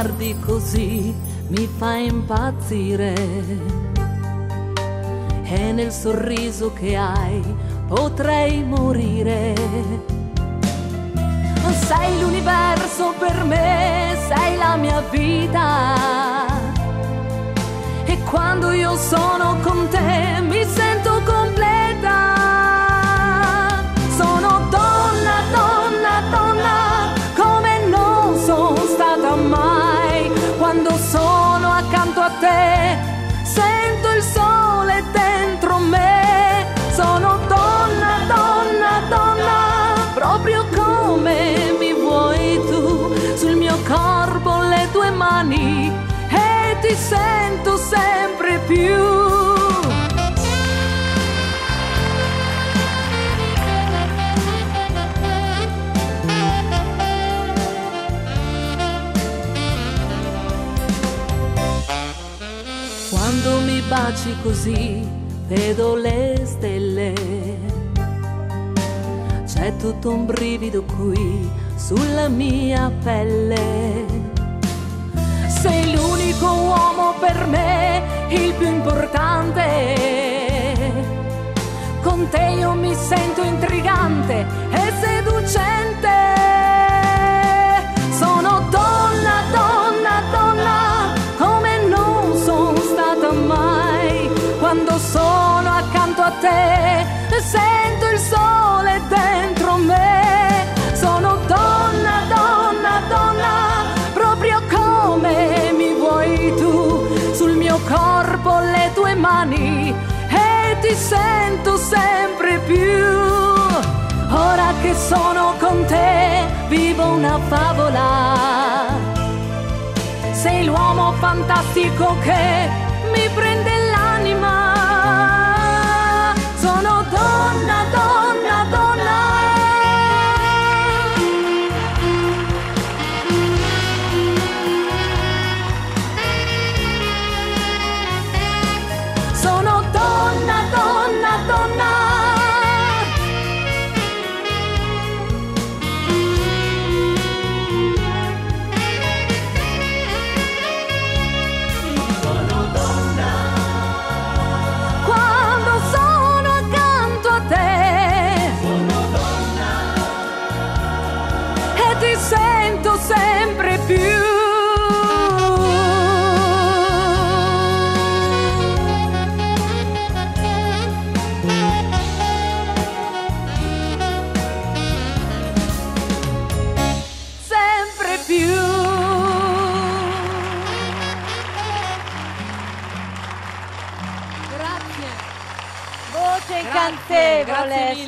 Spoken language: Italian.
guardi così mi fa impazzire, e nel sorriso che hai potrei morire. Sei l'universo per me, sei la mia vita, e quando io sono con te mi sento completa. Sono donna, donna, donna, come non sono stata mai. Quando sono accanto a te sento il sole dentro me. Sono donna, donna, donna, proprio come mi vuoi tu. Sul mio corpo le tue mani e ti sento sempre più. Quando mi baci così vedo le stelle, c'è tutto un brivido qui sulla mia pelle. Sei l'unico uomo per me, il più importante. Con te io mi sento intrigante e seducente. Sono donna, donna, donna, come non sono stata mai. Quando sono accanto a te sento il sole dentro me. Sono donna, donna, donna, proprio come mi vuoi tu. Sul mio corpo le tue mani e ti sento sempre più. Ora che sono con te vivo una favola. Sei l'uomo fantastico che mi prende l'anima. Sono donna, donna, donna. Sono donna, donna, donna. Sono donna. Quando sono accanto a te. Sono donna. E ti sento sempre più. Voce incantevole.